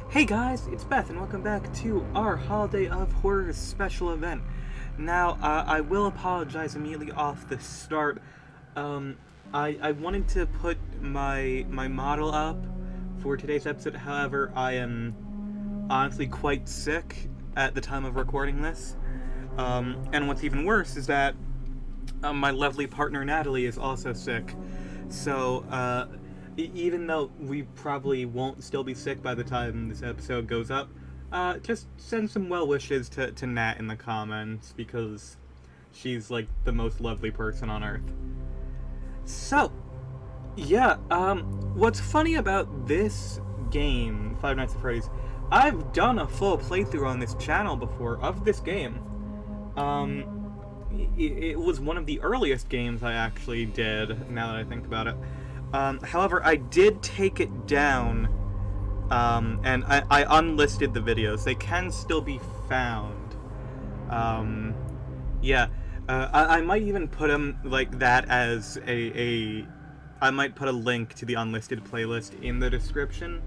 Hey guys, it's Beth, and welcome back to our Holiday of Horrors special event. Now, I will apologize immediately off the start. Um, I wanted to put my model up for today's episode. However, I am honestly quite sick at the time of recording this. And what's even worse is that my lovely partner Natalie is also sick. So, even though we probably won't still be sick by the time this episode goes up, just send some well wishes to Nat in the comments because she's like the most lovely person on earth. So, yeah, what's funny about this game, Five Nights at Freddy's, I've done a full playthrough on this channel before of this game. It was one of the earliest games I actually did, now that I think about it. However, I did take it down, and I unlisted the videos. They can still be found. Yeah, I might even put them like that as I might put a link to the unlisted playlist in the description.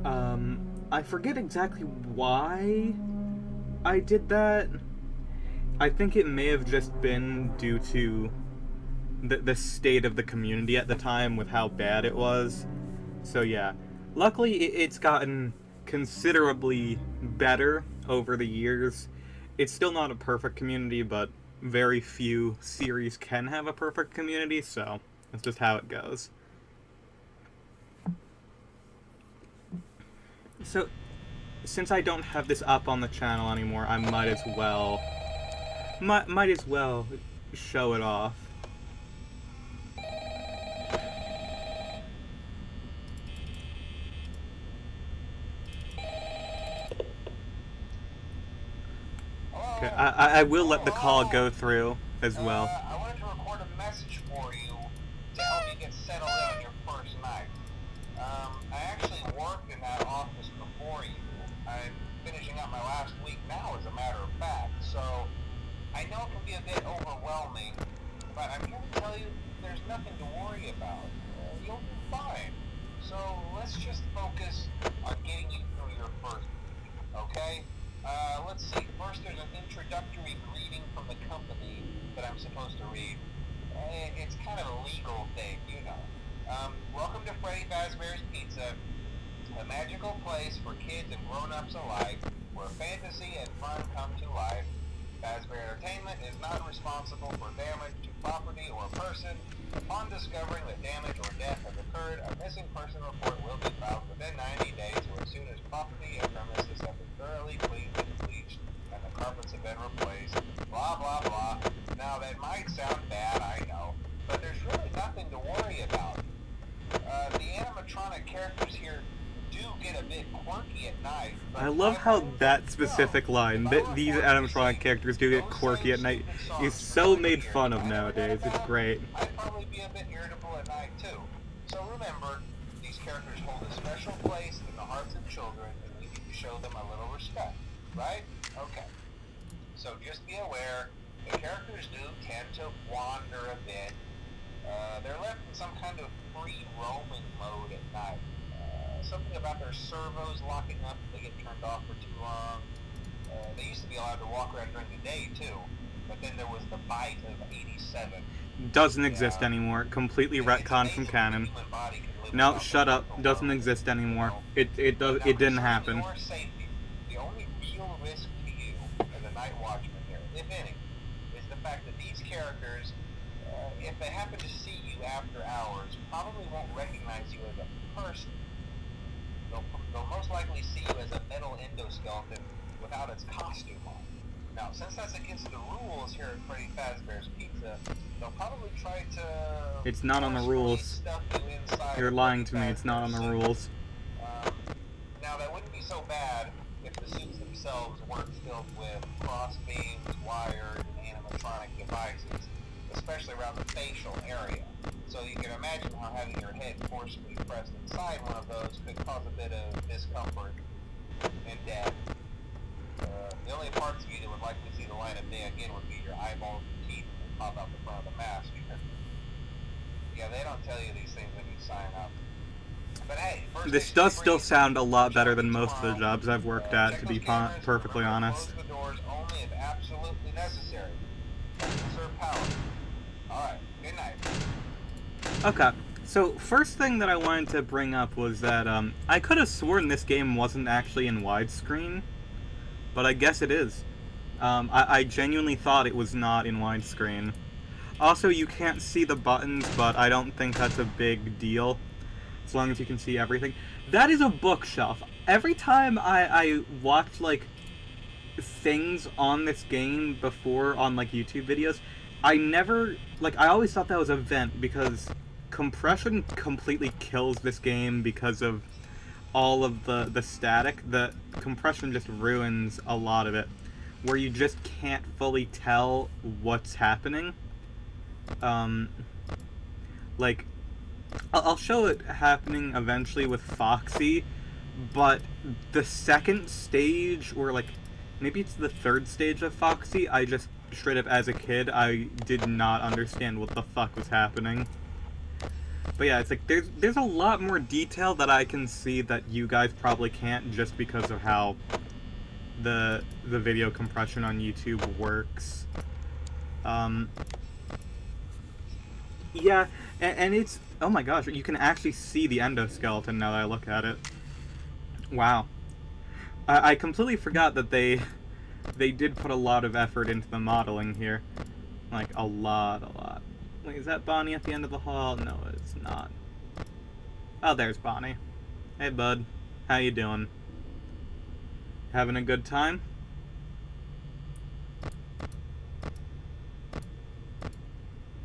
I forget exactly why I did that. I think it may have just been due to the state of the community at the time with how bad it was. So yeah, luckily it's gotten considerably better over the years. It's still not a perfect community, but very few series can have a perfect community, so that's just how it goes. So, since I don't have this up on the channel anymore, I might as well show it off. Okay, I will let the call go through as well. I wanted to record a message for you to help you get settled in on your first night. I actually worked in that office before you. I'm finishing up my last week now, as a matter of fact, so I know it can be a bit overwhelming, but I'm here to tell you there's nothing to worry about. You'll be fine. So let's just focus on getting you through your first week, okay? Let's see. First, there's an introductory greeting from the company that I'm supposed to read. It's kind of a legal thing, you know. Welcome to Freddy Fazbear's Pizza, a magical place for kids and grown-ups alike, where fantasy and fun come to life. Fazbear Entertainment is not responsible for damage to property or person. Upon discovering that damage or death has occurred, a missing person report will be filed within 90 days or as soon as property and premises have been thoroughly cleaned and bleached and the carpets have been replaced. Blah, blah, blah. Now, that might sound bad, I know, but there's really nothing to worry about. The animatronic characters here do get a bit quirky at night. I love how that specific line, that these animatronic characters do get quirky at night, is so made fun of nowadays. It's great. I'd probably be a bit irritable at night too. So remember, these characters hold a special place in the hearts of children, and we need to show them a little respect, right? Okay. So just be aware, the characters do tend to wander a bit. They're left in some kind of free roaming mode at night. Something about their servos locking up if they get turned off for too long. They used to be allowed to walk around during the day too, but then there was the bite of 87. Doesn't exist anymore. Completely retconned from canon. No, shut up. Doesn't exist anymore. It didn't happen. For your safety, the only real risk to you as a night watchman here, if any, is the fact that these characters, if they happen to see you after hours, probably won't recognize you as a person. They'll most likely see you as a metal endoskeleton without its costume on. Now, since that's against the rules here at Freddy Fazbear's Pizza, they'll probably try to... It's not on the rules. You're lying to me, it's not on the rules. Now, that wouldn't be so bad if the suits themselves weren't filled with cross beams, wires, and animatronic devices, especially around the facial area. So you can imagine how having your head forcibly pressed inside one of those could cause a bit of discomfort and death. The only parts of you that would likely see the light of day again would be your eyeballs and teeth that pop out the front of the mask. Yeah, they don't tell you these things when you sign up. But hey, first This they does bring still you sound a lot better check than each most of the room, jobs I've worked at, check to those be cameras, perfectly remember to honest. close the doors only if absolutely necessary. Conserve power. Alright, good night. Okay, so first thing that I wanted to bring up was that I could have sworn this game wasn't actually in widescreen, but I guess it is. I genuinely thought it was not in widescreen. Also, you can't see the buttons, but I don't think that's a big deal, as long as you can see everything. That is a bookshelf. Every time I watch, like, things on this game before on, like, YouTube videos, I never, like, I always thought that was a vent, because compression completely kills this game because of all of the static. The compression just ruins a lot of it, where you just can't fully tell what's happening. Like, I'll show it happening eventually with Foxy, but the second stage, or like, maybe it's the third stage of Foxy, I just, straight up as a kid, I did not understand what the fuck was happening. But yeah, it's like, there's a lot more detail that I can see that you guys probably can't, just because of how the video compression on YouTube works. Yeah, and it's, oh my gosh, you can actually see the endoskeleton now that I look at it. Wow. I completely forgot that they did put a lot of effort into the modeling here. Like, a lot. Wait, is that Bonnie at the end of the hall? No, it's not. Oh, there's Bonnie. Hey, bud. How you doing? Having a good time?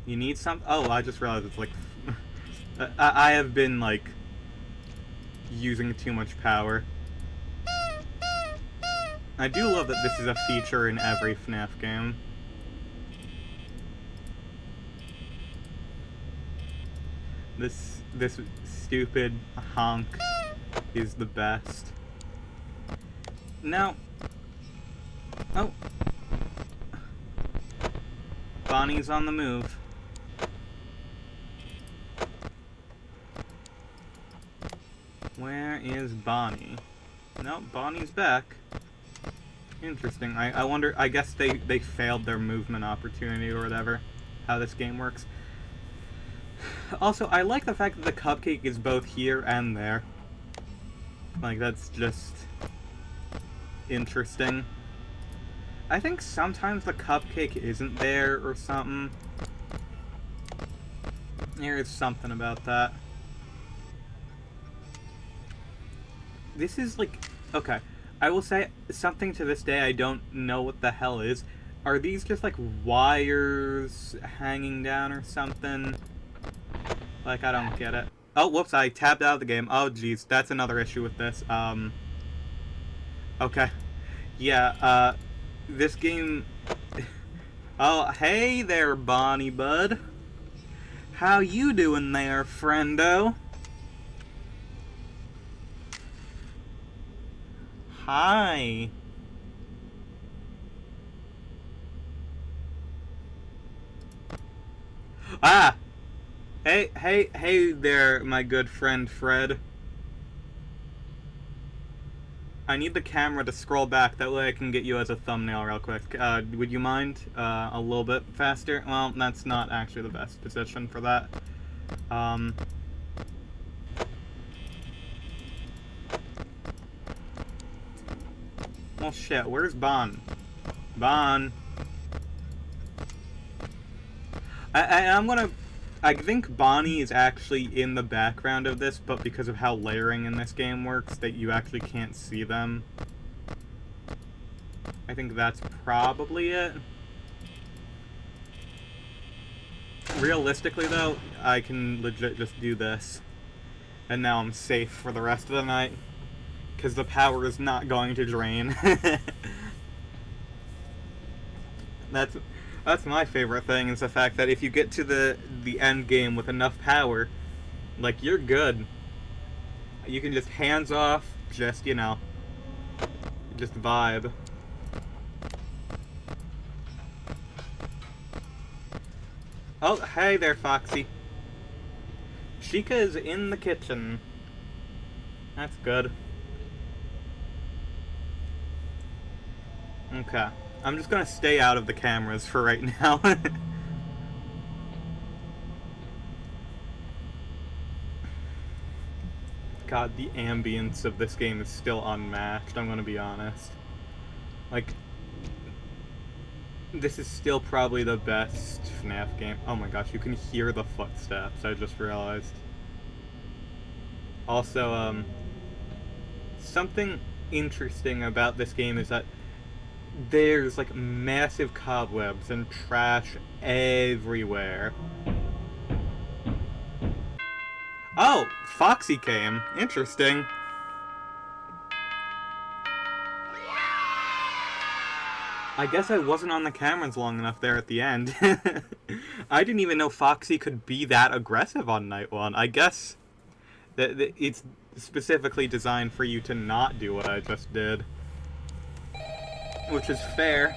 You need some? Oh, I just realized it's like... I have been, like, using too much power. I do love that this is a feature in every FNAF game. This stupid honk is the best. Now... Oh. Bonnie's on the move. Where is Bonnie? No, Bonnie's back. Interesting. I wonder, I guess they failed their movement opportunity or whatever, how this game works. Also, I like the fact that the cupcake is both here and there. Like, that's just interesting. I think sometimes the cupcake isn't there or something. There is something about that. This is like... Okay. I will say something to this day I don't know what the hell is. Are these just like wires hanging down or something? Like, I don't get it. Oh, whoops, I tabbed out of the game. Oh, jeez, that's another issue with this. Okay. Yeah, this game... Oh, hey there, Bonnie bud. How you doing there, friendo? Hi. Ah! Hey there, my good friend Fred. I need the camera to scroll back, that way I can get you as a thumbnail real quick. Would you mind? A little bit faster? Well, that's not actually the best position for that. Well, shit, where's Bon? Bon! I'm gonna... I think Bonnie is actually in the background of this, but because of how layering in this game works, that you actually can't see them. I think that's probably it. Realistically, though, I can legit just do this. And now I'm safe for the rest of the night. Because the power is not going to drain. That's my favorite thing, is the fact that if you get to the end game with enough power, like, you're good. You can just hands off, just, you know, just vibe. Oh, hey there, Foxy. Chica is in the kitchen. That's good. Okay. I'm just gonna stay out of the cameras for right now. God, the ambience of this game is still unmatched, I'm gonna be honest. Like, this is still probably the best FNAF game. Oh my gosh, you can hear the footsteps, I just realized. Also, something interesting about this game is that there's like massive cobwebs and trash everywhere. Oh, Foxy came. Interesting. I guess I wasn't on the cameras long enough there at the end. I didn't even know Foxy could be that aggressive on night one. I guess that it's specifically designed for you to not do what I just did. Which is fair.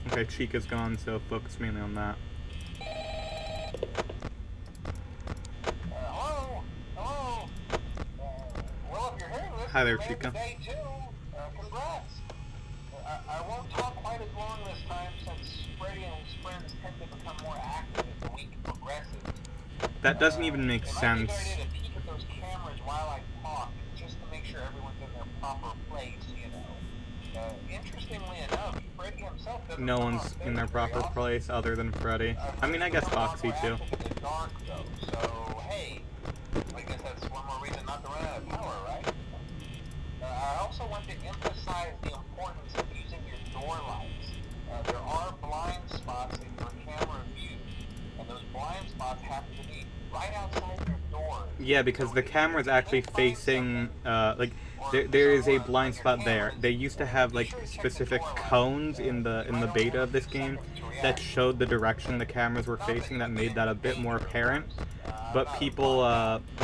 Okay, Chica's gone, so focus mainly on that. Hello? Hello? Well, if you're hearing this, Hi there, you made Chica. the day too. Congrats. I won't talk quite as long this time since Freddy and his friends tend to become more active as the week progresses. That doesn't even make It might sense. be a good idea to peek at those cameras while I talk, just to make sure everyone's in their proper place, you know. Interestingly enough, Freddy himself doesn't No come one's on in their stage very proper often. place other than Freddy. I mean, I guess Foxy too. In the dark, though, so hey, I guess that's one more reason not to run out of power, right? I also want to emphasize the importance of using your door lights. There are blind spots in your camera view, and those blind spots happen to be right outside your doors. Yeah, because the camera's actually facing, like, there is a blind spot there. They used to have, like, specific cones in the beta of this game that showed the direction the cameras were facing that made that a bit more apparent. But people,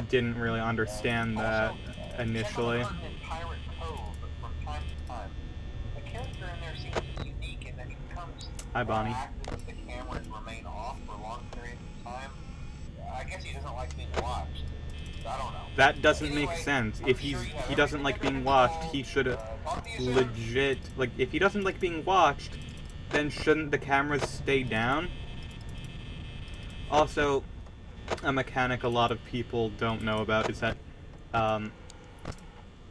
didn't really understand that initially. Hi, Bonnie. If the cameras remain off for long periods of time, I guess he doesn't like being watched. I don't know. That doesn't make sense. If he doesn't like being watched, he should legit, like, if he doesn't like being watched, then shouldn't the cameras stay down? Also, a mechanic a lot of people don't know about is that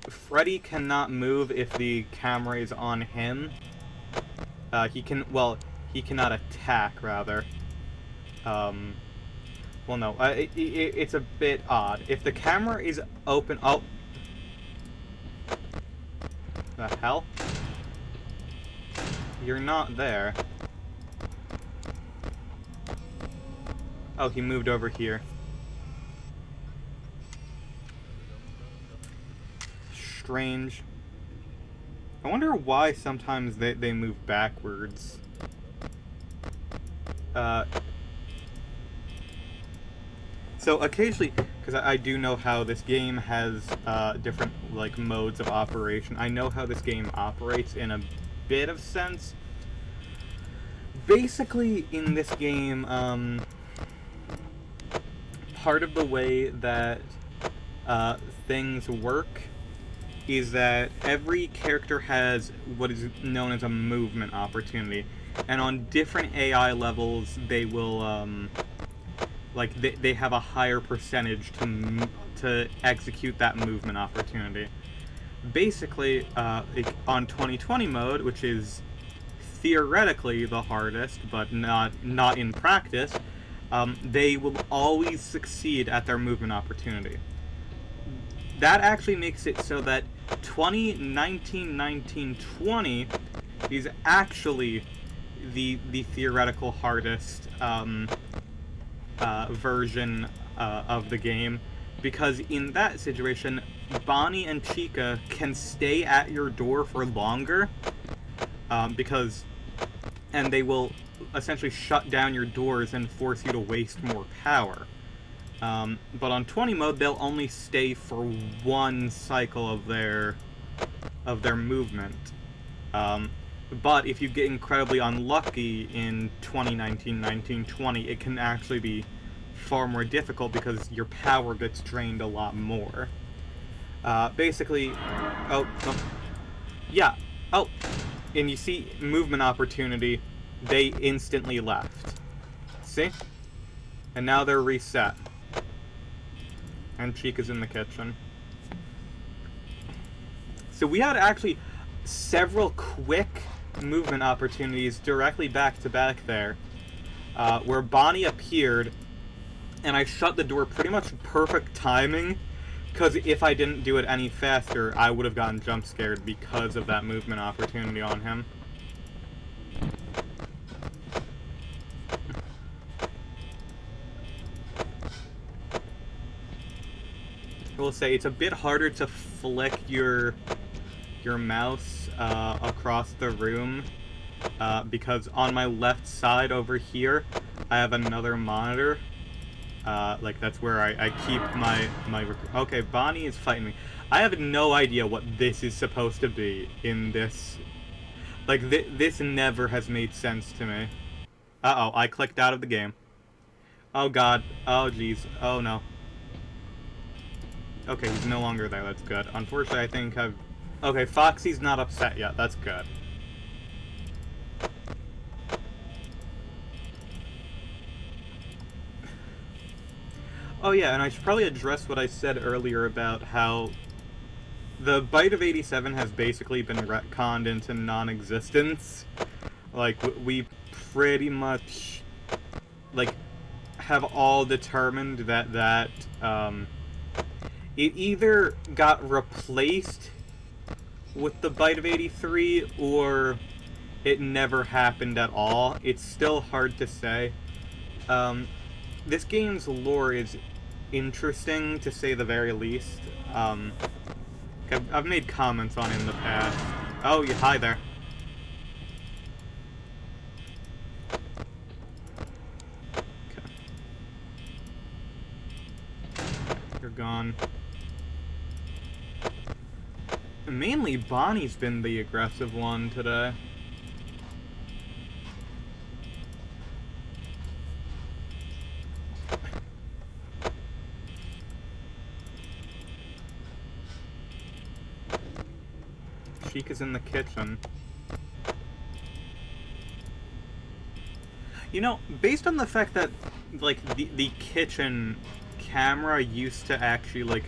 Freddy cannot move if the camera is on him. He cannot attack, rather. Well, no, it's a bit odd. If the camera is open... Oh! The hell? You're not there. Oh, he moved over here. Strange. I wonder why sometimes they move backwards. So occasionally, because I do know how this game has different like modes of operation. I know how this game operates in a bit of sense. Basically, in this game, part of the way that things work is that every character has what is known as a movement opportunity, and on different AI levels, they will like they have a higher percentage to execute that movement opportunity. Basically, like on 2020 mode, which is theoretically the hardest, but not in practice, they will always succeed at their movement opportunity. That actually makes it so that 2019-19-20 is actually the theoretical hardest version of the game, because in that situation, Bonnie and Chica can stay at your door for longer, and they will essentially shut down your doors and force you to waste more power. But on 20 mode, they'll only stay for one cycle of their movement. But if you get incredibly unlucky in 2019, 1920, it can actually be far more difficult because your power gets drained a lot more. Basically, oh, yeah, oh, and you see movement opportunity, they instantly left. See? And now they're reset. And Chica's in the kitchen. So we had actually several quick movement opportunities directly back to back there, where Bonnie appeared, and I shut the door pretty much perfect timing, because if I didn't do it any faster, I would have gotten jump scared because of that movement opportunity on him. I will say it's a bit harder to flick your mouse across the room because on my left side over here I have another monitor. Like that's where I keep my okay, Bonnie is fighting me. I have no idea what this is supposed to be in this. Like this never has made sense to me. Uh-oh, I clicked out of the game. Oh god. Oh jeez. Oh no. Okay, he's no longer there. That's good. Unfortunately, I think I've... Okay, Foxy's not upset yet. That's good. Oh yeah, and I should probably address what I said earlier about how the Bite of 87 has basically been retconned into non-existence. Like, we pretty much, like, have all determined that, it either got replaced with the Bite of 83, or it never happened at all. It's still hard to say. This game's lore is interesting, to say the very least. I've made comments on it in the past. Oh, yeah, hi there. Okay. You're gone. Mainly Bonnie's been the aggressive one today. Chica's in the kitchen. You know, based on the fact that, like, the kitchen camera used to actually, like,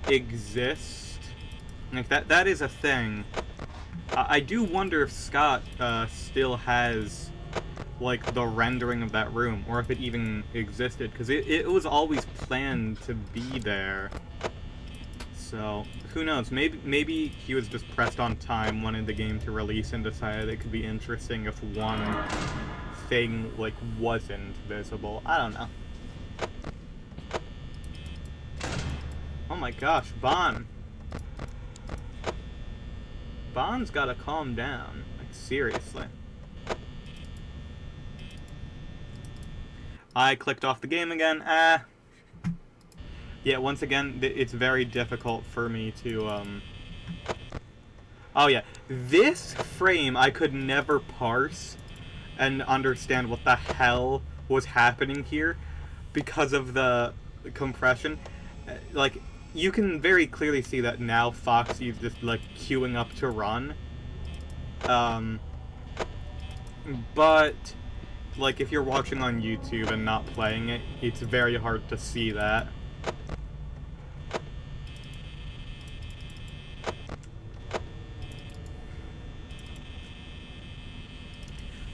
exist, like, that is a thing. I do wonder if Scott still has, like, the rendering of that room, or if it even existed, because it was always planned to be there. So, who knows, maybe he was just pressed on time, wanted the game to release, and decided it could be interesting if one thing, like, wasn't visible. I don't know. Oh my gosh, Bond's gotta calm down. Like, seriously. I clicked off the game again. Yeah, once again, it's very difficult for me to, Oh yeah, this frame I could never parse and understand what the hell was happening here because of the compression. Like, you can very clearly see that now Foxy's just, like, queuing up to run. But, like, if you're watching on YouTube and not playing it, it's very hard to see that.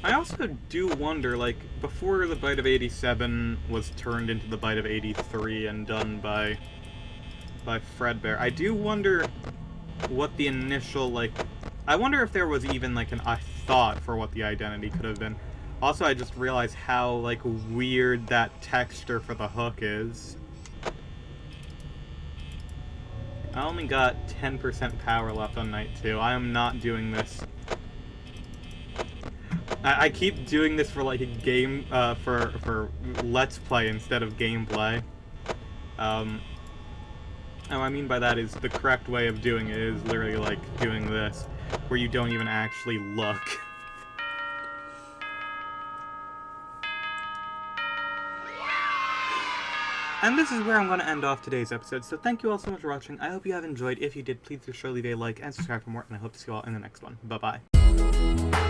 I also do wonder, like, before the Bite of 87 was turned into the Bite of 83 and done by Fredbear, I do wonder what the initial, like, I wonder if there was even, like, a thought for what the identity could have been. Also, I just realized how, like, weird that texture for the hook is. I only got 10% power left on night 2. I am not doing this. I keep doing this for, like, a game, for Let's Play instead of gameplay. And what I mean by that is the correct way of doing it is literally, like, doing this. where you don't even actually look. And this is where I'm going to end off today's episode, so thank you all so much for watching. I hope you have enjoyed. If you did, please do leave a like and subscribe for more, and I hope to see you all in the next one. Bye-bye.